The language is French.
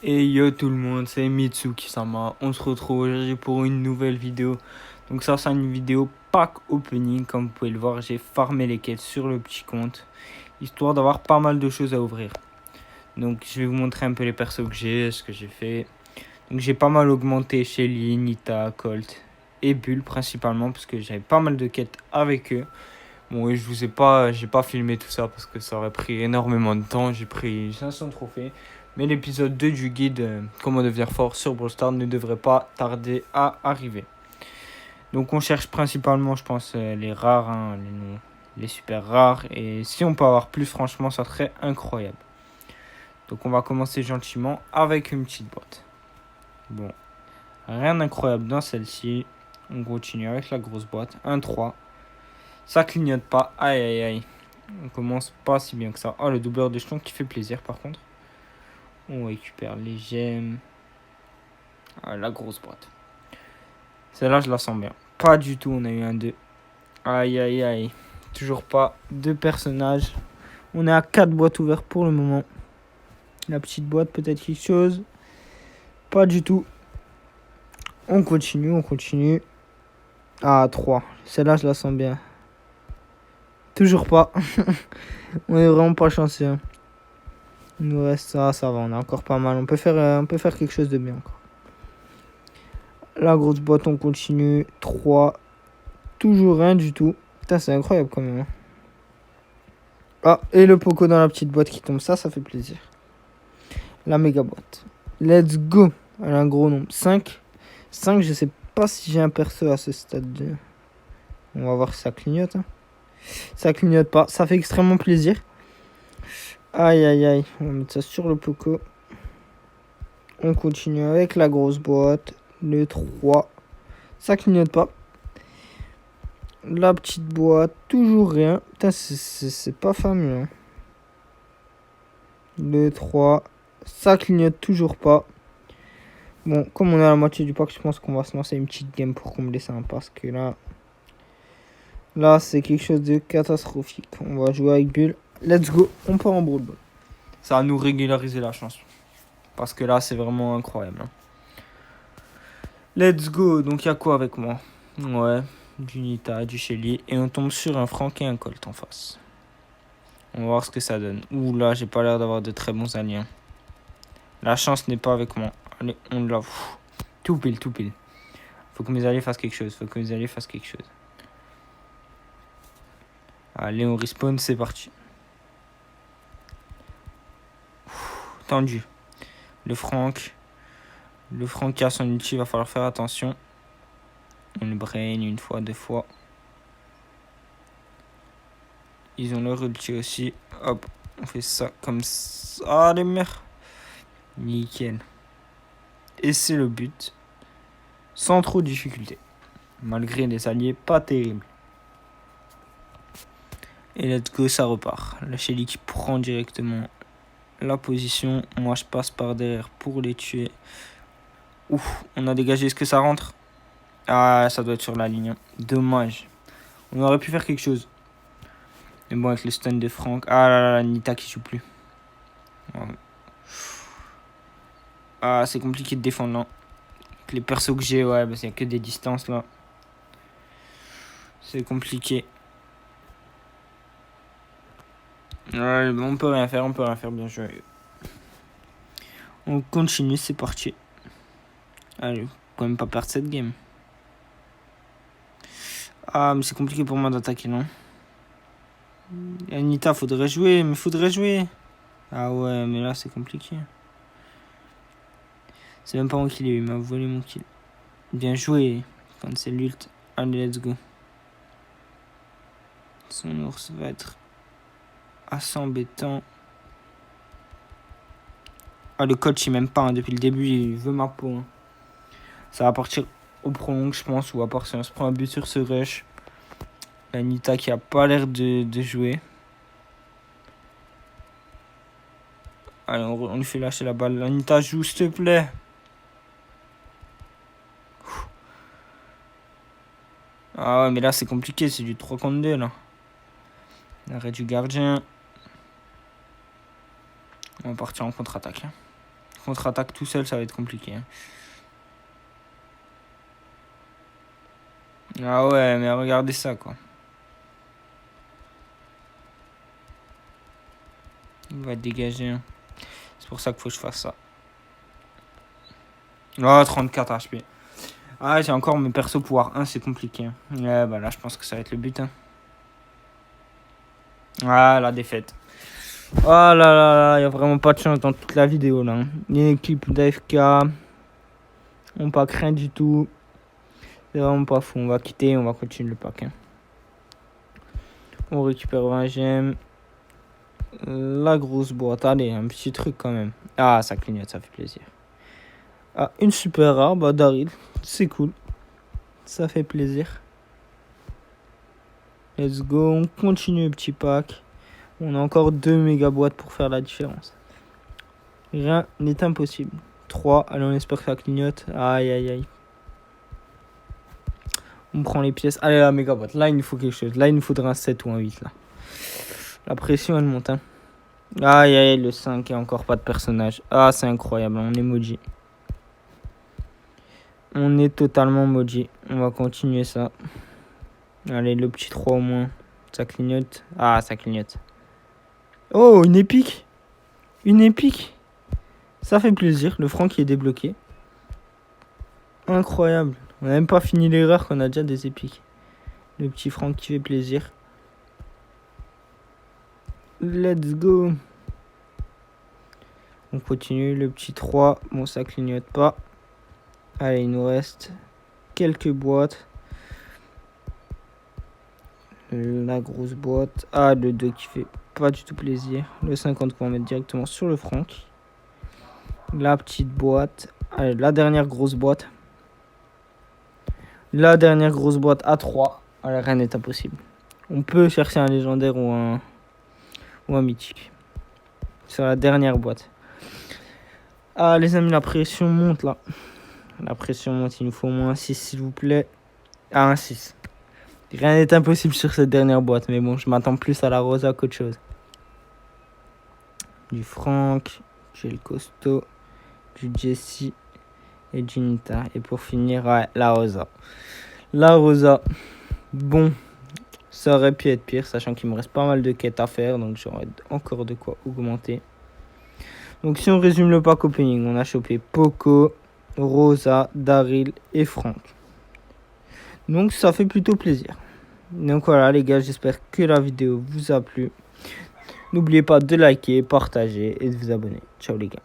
Et yo tout le monde, c'est Mitsuki-sama. On se retrouve aujourd'hui pour une nouvelle vidéo. Donc ça, c'est une vidéo pack opening. Comme vous pouvez le voir, j'ai farmé les quêtes sur le petit compte, histoire d'avoir pas mal de choses à ouvrir. Donc je vais vous montrer un peu les persos que j'ai, ce que j'ai fait. Donc j'ai pas mal augmenté Shelly, Nita, Colt et Bull principalement, parce que j'avais pas mal de quêtes avec eux. Bon, et j'ai pas filmé tout ça parce que ça aurait pris énormément de temps. J'ai pris 500 trophées. Mais l'épisode 2 du guide Comment devenir fort sur Brawl Stars ne devrait pas tarder à arriver. Donc on cherche principalement, je pense, les rares, hein, les super rares. Et si on peut avoir plus, franchement, ça serait incroyable. Donc on va commencer gentiment avec une petite boîte. Bon, rien d'incroyable dans celle-ci. On continue avec la grosse boîte. 1-3. Ça clignote pas. Aïe aïe aïe. On commence pas si bien que ça. Oh, le doubleur de jetons qui fait plaisir par contre. On récupère les gemmes. Ah, la grosse boîte. Celle-là, je la sens bien. Pas du tout, on a eu un 2. Aïe aïe aïe. Toujours pas. 2 personnages. On est à 4 boîtes ouvertes pour le moment. La petite boîte, peut-être quelque chose. Pas du tout. On continue. Ah, 3. Celle-là, je la sens bien. Toujours pas. On est vraiment pas chanceux. Hein. Il nous reste ça va, on a encore pas mal. On peut faire quelque chose de bien encore. La grosse boîte, on continue. 3. Toujours rien du tout. Putain, c'est incroyable quand même. Hein. Ah, et le Poco dans la petite boîte qui tombe. Ça fait plaisir. La méga boîte. Let's go. Elle a un gros nombre. 5. 5, je sais pas si j'ai un perso à ce stade. On va voir si ça clignote. Hein. Ça clignote pas. Ça fait extrêmement plaisir. Aïe aïe aïe. On va mettre ça sur le Poco. On continue avec la grosse boîte. Le 3. Ça clignote pas. La petite boîte. Toujours rien. Putain, c'est pas fameux. Hein. Le 3. Ça clignote toujours pas. Bon, comme on est à la moitié du pack, je pense qu'on va se lancer une petite game pour combler ça. Parce que là, c'est quelque chose de catastrophique. On va jouer avec Bull. Let's go. On part en Brawl Ball. Ça va nous régulariser la chance. Parce que là, c'est vraiment incroyable. Hein. Let's go. Donc, il y a quoi avec moi? Ouais, du Nita, du Shelly. Et on tombe sur un Frank et un Colt en face. On va voir ce que ça donne. Ouh là, j'ai pas l'air d'avoir de très bons alliés. La chance n'est pas avec moi. Allez, on l'a. Tout pile. Faut que mes alliés fassent quelque chose. Allez, on respawn, c'est parti. Tendu. Le Frank qui a son ulti, va falloir faire attention. On le brain une fois, 2 fois. Ils ont leur ulti aussi. Hop, on fait ça comme ça. Ah, les mères. Nickel. Et c'est le but. Sans trop de difficulté. Malgré les alliés pas terribles. Et let's go, ça repart. La Shelly qui prend directement la position. Moi, je passe par derrière pour les tuer. Ouf, on a dégagé. Est-ce que ça rentre? Ah, ça doit être sur la ligne. Dommage. On aurait pu faire quelque chose. Mais bon, avec le stun de Frank. Ah là là, Nita qui joue plus. Ah, c'est compliqué de défendre là. Avec les persos que j'ai, ouais, parce qu'il n'y a que des distances là. C'est compliqué. Ouais, on peut rien faire, bien joué. On continue, c'est parti. Allez, quand même pas perdre cette game. Ah, mais c'est compliqué pour moi d'attaquer, non? Anita, faudrait jouer. Ah ouais, mais là, c'est compliqué. C'est même pas moi qui l'ai eu, il m'a volé mon kill. Bien joué. Quand c'est l'ult. Allez, let's go. Son ours va être assez embêtant. Ah, le coach, il m'aime pas. Hein. Depuis le début, il veut ma peau. Hein. Ça va partir au prolong, je pense. Ou à part si on se prend un but sur ce rush. Anita qui a pas l'air de jouer. Allez, on lui fait lâcher la balle. Anita, joue, s'il te plaît. Ah ouais, mais là, c'est compliqué. C'est du 3 contre 2, là. L'arrêt du gardien. On va partir en contre-attaque. Hein. Contre-attaque tout seul, ça va être compliqué. Hein. Ah ouais, mais regardez ça, quoi. Il va dégager. Hein. C'est pour ça qu'il faut que je fasse ça. Oh, 34 HP. Ah, j'ai encore mes persos pouvoir 1, c'est compliqué. Hein. Ouais, bah là, je pense que ça va être le but. Hein. Ah, la défaite. Oh là là là, il n'y a vraiment pas de chance dans toute la vidéo, là. Hein. Une équipe d'AFK. On pack rien du tout. C'est vraiment pas fou. On va quitter, on va continuer le pack. Hein. On récupère 20 gemmes. La grosse boîte. Allez, un petit truc quand même. Ah, ça clignote, ça fait plaisir. Ah, une super rare. Bah, Daryl. C'est cool. Ça fait plaisir. Let's go. On continue le petit pack. On a encore 2 méga boîtes pour faire la différence. Rien n'est impossible. 3. Allez, on espère que ça clignote. Aïe, aïe, aïe. On prend les pièces. Allez, la méga boîte. Là, il nous faut quelque chose. Là, il nous faudra un 7 ou un 8. Là. La pression, elle monte. Hein. Aïe, aïe, le 5 et encore pas de personnage. Ah, c'est incroyable. On est maudit. On est totalement maudit. On va continuer ça. Allez, le petit 3 au moins. Ça clignote. Ah, ça clignote. Oh, une épique. Une épique. Ça fait plaisir. Le franc qui est débloqué. Incroyable. On n'a même pas fini l'erreur qu'on a déjà des épiques. Le petit franc qui fait plaisir. Let's go. On continue. Le petit 3. Bon, ça clignote pas. Allez, il nous reste quelques boîtes. La grosse boîte. Ah, le 2 qui fait pas du tout plaisir. Le 50 qu'on va mettre directement sur le franc. La petite boîte. Allez, la dernière grosse boîte. La dernière grosse boîte à 3. Allez, rien n'est impossible. On peut chercher un légendaire ou un mythique. Sur la dernière boîte. Ah, les amis, la pression monte là. La pression monte. Il nous faut au moins un 6, s'il vous plaît. Ah, un 6. Rien n'est impossible sur cette dernière boîte. Mais bon, je m'attends plus à la Rosa qu'autre chose. Du Franck. J'ai le costaud. Du Jesse. Et du Nita. Et pour finir, ouais, la Rosa. La Rosa. Bon. Ça aurait pu être pire, sachant qu'il me reste pas mal de quêtes à faire. Donc j'aurais encore de quoi augmenter. Donc si on résume le pack opening, on a chopé Poco, Rosa, Daryl et Franck. Donc ça fait plutôt plaisir. Donc voilà les gars, j'espère que la vidéo vous a plu. N'oubliez pas de liker, partager et de vous abonner. Ciao les gars.